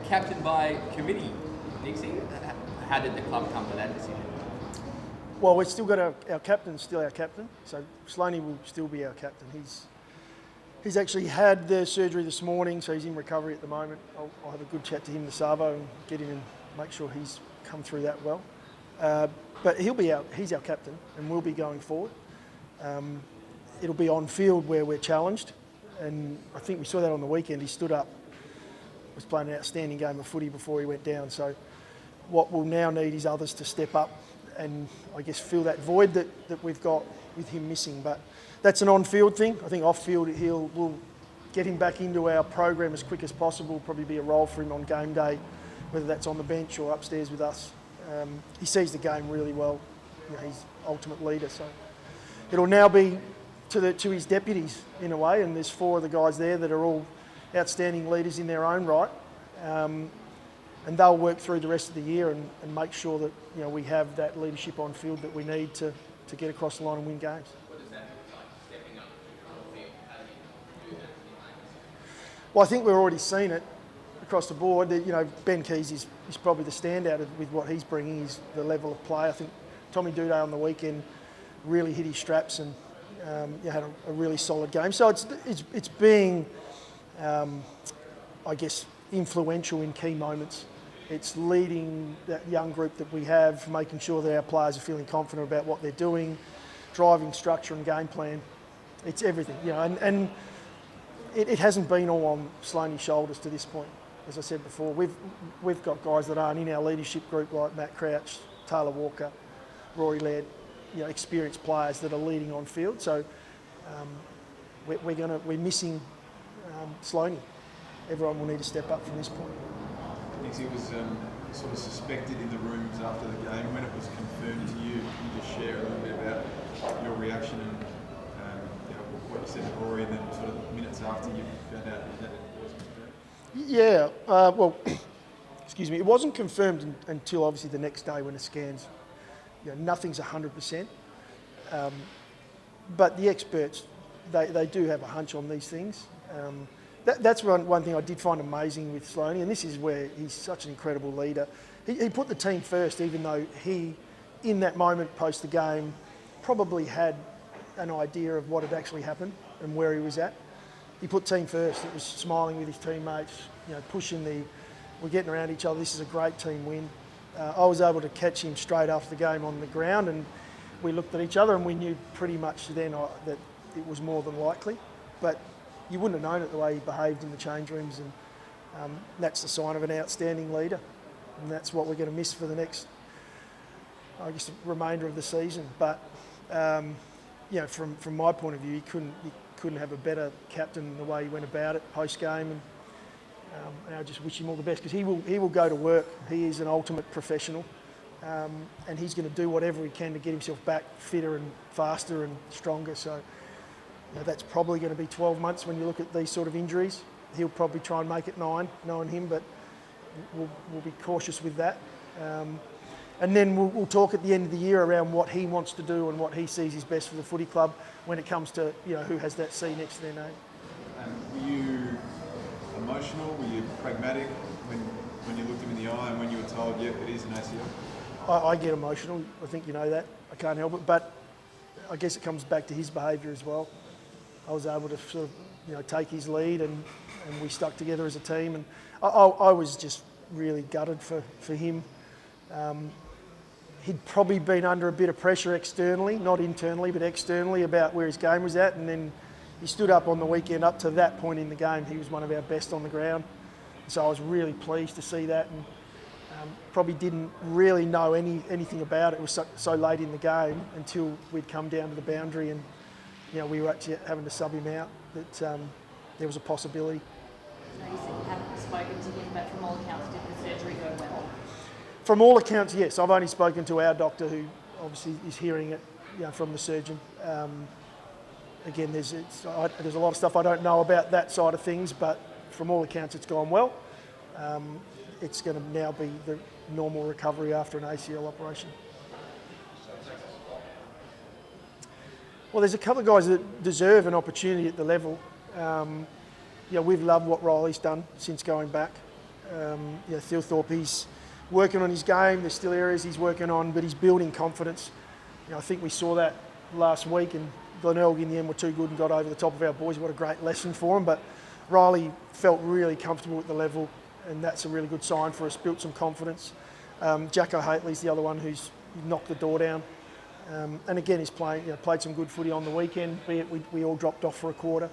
Captain by committee, Dixie. How did the club come to that decision? Well, we've still got our captain, still our captain, so Sloaney will still be our captain. He's actually had the surgery this morning, so he's in recovery at the moment. I'll have a good chat to him this arvo and get in and make sure he's come through that well. But he's our captain and will be going forward. It'll be on field where we're challenged, and I think we saw that on the weekend. He stood up, was playing an outstanding game of footy before he went down. So what we'll now need is others to step up and I guess fill that void that we've got with him missing. But that's an on-field thing. I think off-field we'll get him back into our program as quick as possible. Probably be a role for him on game day, whether that's on the bench or upstairs with us. He sees the game really well. He's ultimate leader. So it'll now be to his deputies in a way, and there's 4 of the guys there that are all outstanding leaders in their own right. And they'll work through the rest of the year and make sure that we have that leadership on field that we need to get across the line and win games. What does that look like, stepping up on the field? How do you do that? Well, I think we've already seen it across the board. Ben Keys is probably the standout with what he's bringing, is the level of play. I think Tommy Duday on the weekend really hit his straps and had a really solid game. So it's being, I guess, influential in key moments. It's leading that young group that we have, making sure that our players are feeling confident about what they're doing, driving structure and game plan. It's everything, and it hasn't been all on Sloaney's shoulders to this point. As I said before, we've got guys that aren't in our leadership group like Matt Crouch, Taylor Walker, Rory Laird, experienced players that are leading on field. So we're missing Sloaney. Everyone will need to step up from this point. It was sort of suspected in the rooms after the game. When it was confirmed to you, can you just share a little bit about your reaction and what you said to Rory, and then sort of minutes after you found out that it was confirmed? Yeah, well, excuse me, it wasn't confirmed until obviously the next day when the scans, nothing's 100%. But the experts, they do have a hunch on these things. That's one thing I did find amazing with Sloaney, and this is where he's such an incredible leader. He put the team first, even though he, in that moment post the game, probably had an idea of what had actually happened and where he was at. He put team first. It was smiling with his teammates, pushing we're getting around each other. This is a great team win. I was able to catch him straight after the game on the ground, and we looked at each other and we knew pretty much then that it was more than likely. But you wouldn't have known it the way he behaved in the change rooms, and that's the sign of an outstanding leader, and that's what we're going to miss for the next, I guess, remainder of the season. But from my point of view, he couldn't have a better captain in the way he went about it post game, and I just wish him all the best, because he will go to work. He is an ultimate professional, and he's going to do whatever he can to get himself back fitter and faster and stronger. So. That's probably going to be 12 months when you look at these sort of injuries. He'll probably try and make it 9, knowing him, but we'll be cautious with that. And then we'll talk at the end of the year around what he wants to do and what he sees is best for the footy club when it comes to who has that C next to their name. Were you emotional? Were you pragmatic when you looked him in the eye and when you were told, yep, it is an ACL? I get emotional. I think you know that. I can't help it. But I guess it comes back to his behaviour as well. I was able to sort of, take his lead, and we stuck together as a team. And I was just really gutted for him. He'd probably been under a bit of pressure externally, not internally, but externally, about where his game was at. And then he stood up on the weekend. Up to that point in the game, he was one of our best on the ground. So I was really pleased to see that, and probably didn't really know anything about it. It was so late in the game until we'd come down to the boundary and we were actually having to sub him out, that there was a possibility. You said you haven't spoken to him, but from all accounts, did the surgery go well? From all accounts, yes. I've only spoken to our doctor, who obviously is hearing it from the surgeon. Again, there's a lot of stuff I don't know about that side of things, but from all accounts, it's gone well. It's going to now be the normal recovery after an ACL operation. Well, there's a couple of guys that deserve an opportunity at the level. We've loved what Riley's done since going back. Thilthorpe, he's working on his game. There's still areas he's working on, but he's building confidence. I think we saw that last week, and Glenelg in the end were too good and got over the top of our boys. What a great lesson for him. But Riley felt really comfortable at the level, and that's a really good sign for us. Built some confidence. Jacko Haitley's the other one who's knocked the door down. And again, he's played some good footy on the weekend, be it we all dropped off for a quarter.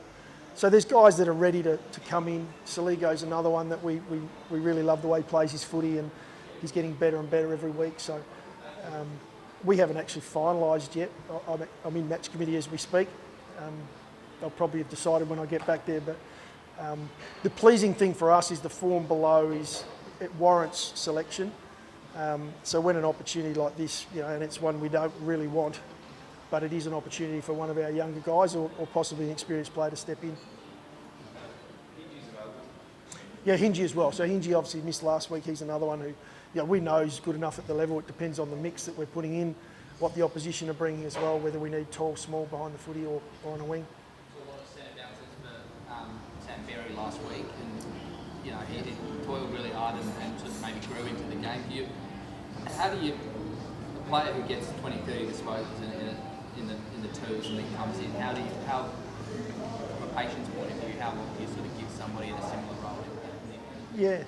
So there's guys that are ready to come in. Saligo's another one that we really love the way he plays his footy, and he's getting better and better every week. So we haven't actually finalised yet. I'm in match committee as we speak. They'll probably have decided when I get back there. But the pleasing thing for us is the form below it warrants selection. So when an opportunity like this, and it's one we don't really want, but it is an opportunity for one of our younger guys or possibly an experienced player to step in. Yeah, Hingy as well. So Hingy obviously missed last week. He's another one who, we know is good enough at the level. It depends on the mix that we're putting in, what the opposition are bringing as well, whether we need tall, small behind the footy or on a wing. A lot of centre bounces for Sam Berry last week, and he toiled really hard and sort of maybe grew into the game. How do you, a player who gets 20, 30 disposals in the twos and then comes in, how from a patience point of view, how long do you sort of give somebody in a similar role? Yeah.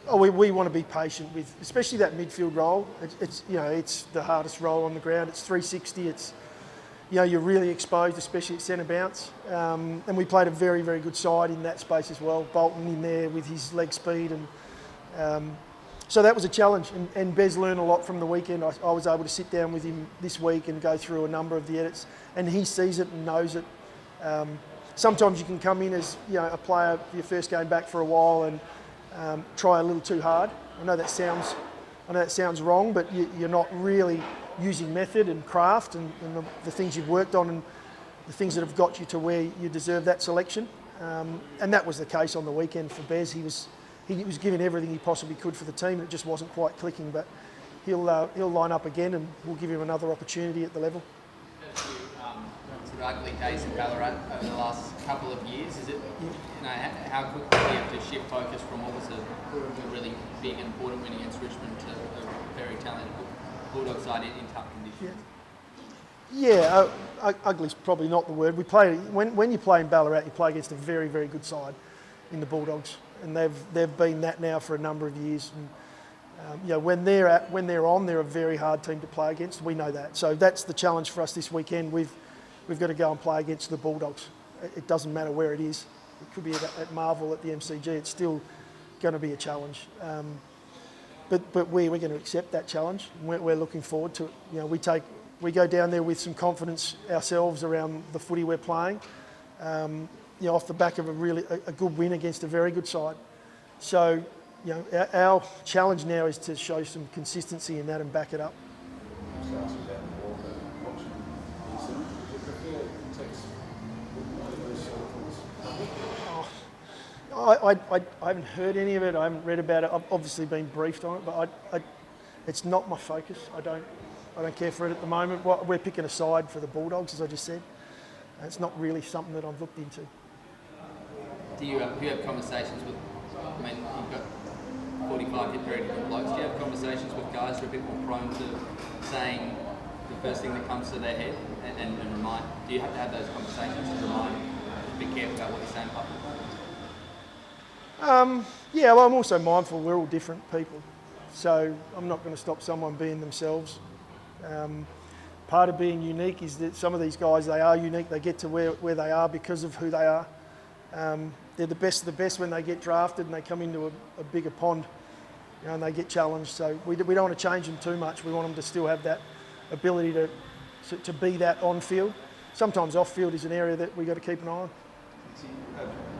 Oh, we want to be patient with, especially that midfield role. It's the hardest role on the ground. It's 360. It's, you're really exposed, especially at centre bounce. And we played a very, very good side in that space as well. Bolton in there with his leg speed, and so that was a challenge. And Bez learned a lot from the weekend. I was able to sit down with him this week and go through a number of the edits, and he sees it and knows it. Sometimes you can come in as a player for your first game back for a while and try a little too hard. I know that sounds wrong, but you're not really using method and craft and the things you've worked on and the things that have got you to where you deserve that selection. And that was the case on the weekend for Bez. He was giving everything he possibly could for the team. It just wasn't quite clicking, but he'll line up again, and we'll give him another opportunity at the level. Sort of ugly days in Ballarat over the last couple of years. Is it, how quickly do you have to shift focus from what was a really big and important win against Richmond to a very talented Bulldog side in tough conditions? Yeah, ugly's probably not the word. We play when you play in Ballarat, you play against a very, very good side in the Bulldogs, and they've been that now for a number of years. And, when they're on, they're a very hard team to play against. We know that. So that's the challenge for us this weekend. We've got to go and play against the Bulldogs. It doesn't matter where it is. It could be at Marvel, at the MCG. It's still going to be a challenge. But we're going to accept that challenge. We're looking forward to it. We go down there with some confidence ourselves around the footy we're playing. Off the back of a good win against a very good side. So, our challenge now is to show some consistency in that and back it up. I haven't heard any of it. I haven't read about it. I've obviously been briefed on it, but it's not my focus. I don't care for it at the moment. We're picking a side for the Bulldogs, as I just said. It's not really something that I've looked into. Do you have conversations with? I mean, you've got 45 hit period with blokes. Do you have conversations with guys who are a bit more prone to saying the first thing that comes to their head and remind? Do you have to have those conversations to remind? Be careful about what you're saying publicly. Well, I'm also mindful we're all different people, so I'm not going to stop someone being themselves. Part of being unique is that some of these guys, they are unique. They get to where they are because of who they are. They're the best of the best when they get drafted and they come into a bigger pond, and they get challenged. So we don't want to change them too much. We want them to still have that ability to be that on field. Sometimes off field is an area that we've got to keep an eye on.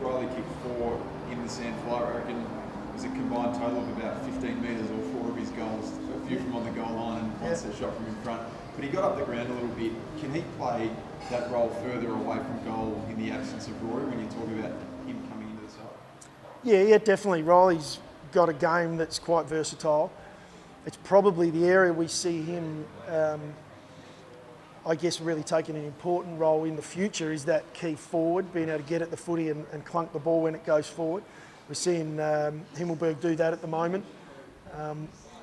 Riley kicked 4 in the sandfly. I reckon it was a combined total of about 15 metres, or 4 of his goals. A few from on the goal line and one set shot from in front. But he got up the ground a little bit. Can he play that role further away from goal in the absence of Rory when you talk about him coming into the side? Yeah, definitely. Riley's got a game that's quite versatile. It's probably the area we see him, really taking an important role in the future is that key forward, being able to get at the footy and clunk the ball when it goes forward. We're seeing Himmelberg do that at the moment.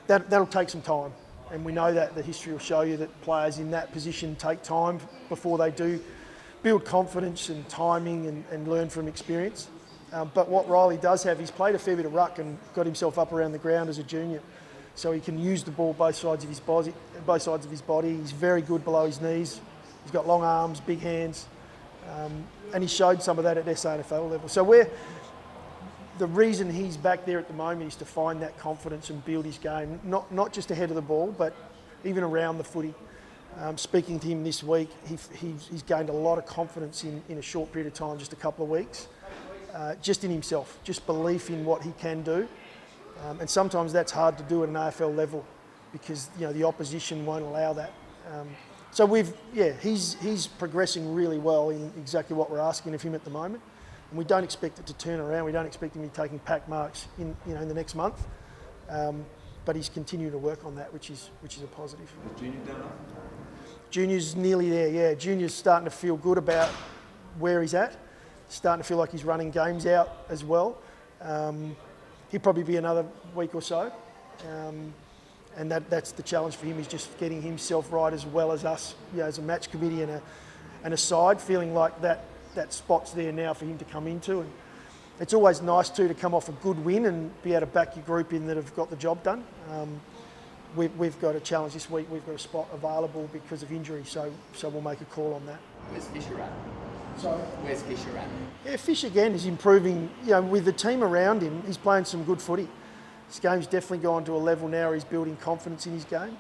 That'll take some time, and we know that the history will show you that players in that position take time before they do build confidence and timing and learn from experience. But what Riley does have, he's played a fair bit of ruck and got himself up around the ground as a junior, so he can use the ball both sides of his body. He's very good below his knees. He's got long arms, big hands, and he showed some of that at SANFL level. So the reason he's back there at the moment is to find that confidence and build his game, not just ahead of the ball, but even around the footy. Speaking to him this week, he's gained a lot of confidence in a short period of time, just a couple of weeks, just in himself, just belief in what he can do. And sometimes that's hard to do at an AFL level because the opposition won't allow that. So he's progressing really well in exactly what we're asking of him at the moment. And we don't expect it to turn around. We don't expect him to be taking pack marks in the next month. But he's continuing to work on that, which is a positive. Has Junior done enough? Junior's nearly there, yeah. Junior's starting to feel good about where he's at. Starting to feel like he's running games out as well. He'll probably be another week or so. And that's the challenge for him, is just getting himself right as well as us, as a match committee and a side, feeling like that spot's there now for him to come into. And it's always nice too to come off a good win and be able to back your group in that have got the job done. We've got a challenge this week. We've got a spot available because of injury, so we'll make a call on that. Where's Fisher at? Sorry? Where's Fisher at? Yeah, Fish again is improving. With the team around him, he's playing some good footy. His game's definitely gone to a level now where he's building confidence in his game.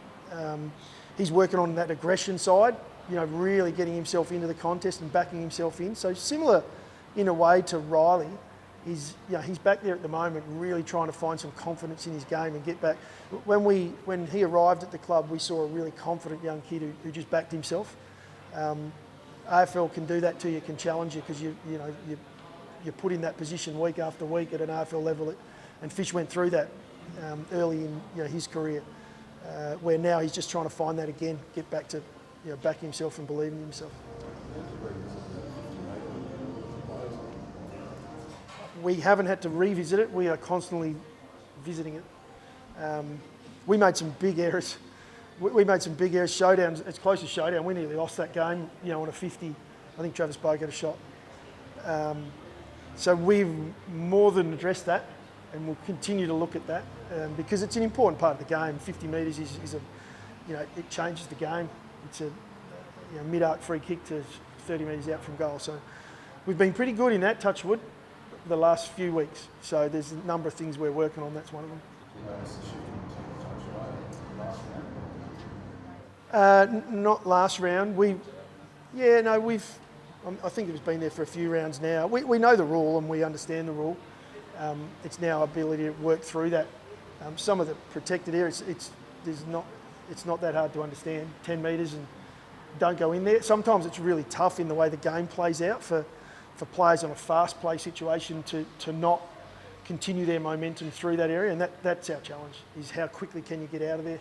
He's working on that aggression side, really getting himself into the contest and backing himself in. So similar in a way to Riley, he's back there at the moment really trying to find some confidence in his game and get back. When he arrived at the club, we saw a really confident young kid who just backed himself. AFL can do that to you, can challenge you because you're put in that position week after week at an AFL level. And Fish went through that early in his career, where now he's just trying to find that again, get back to backing himself and believing in himself. We haven't had to revisit it. We are constantly visiting it. We made some big errors. We made some big errors. Showdowns, it's close to showdown. We nearly lost that game, on a 50. I think Travis Boak had a shot. So we've more than addressed that, and we'll continue to look at that because it's an important part of the game. 50 metres is it changes the game. It's a mid-arc free kick to 30 metres out from goal. So we've been pretty good in that, touch wood, the last few weeks. So there's a number of things we're working on. That's one of them. Not last round. I think it's been there for a few rounds now. We know the rule and we understand the rule. It's now our ability to work through that. Some of the protected areas, it's not that hard to understand. 10 metres and don't go in there. Sometimes it's really tough in the way the game plays out for players on a fast play situation to not continue their momentum through that area, and that's our challenge, is how quickly can you get out of there.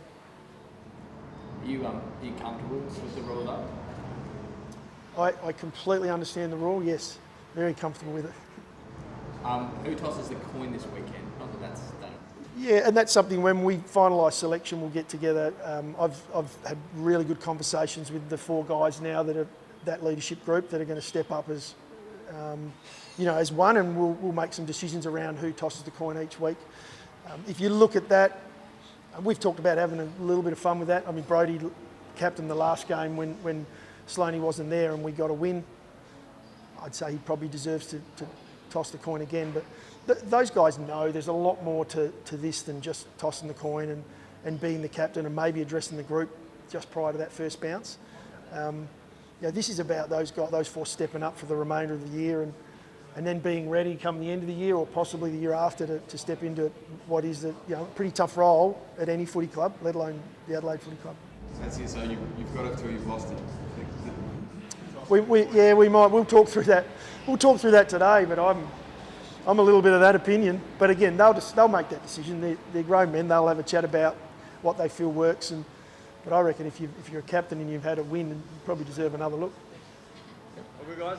Are you comfortable with the rule though? I completely understand the rule, yes. Very comfortable with it. Who tosses the coin this weekend? Not that that's done. Yeah, and that's something when we finalise selection, we'll get together. I've had really good conversations with the 4 guys now that are that leadership group that are going to step up as one, and we'll make some decisions around who tosses the coin each week. If you look at that, we've talked about having a little bit of fun with that. I mean, Brodie captained the last game when Sloaney wasn't there and we got a win. I'd say he probably deserves to toss the coin again, but those guys know there's a lot more to this than just tossing the coin and being the captain and maybe addressing the group just prior to that first bounce. This is about those 4 stepping up for the remainder of the year and then being ready come the end of the year or possibly the year after to step into what is a pretty tough role at any footy club, let alone the Adelaide Footy Club. That's it, so you've got it till you've lost it. We might. We'll talk through that. We'll talk through that today, but I'm a little bit of that opinion. But again, they'll make that decision. They're grown men. They'll have a chat about what they feel works. But I reckon if you're a captain and you've had a win, you probably deserve another look. All good, guys.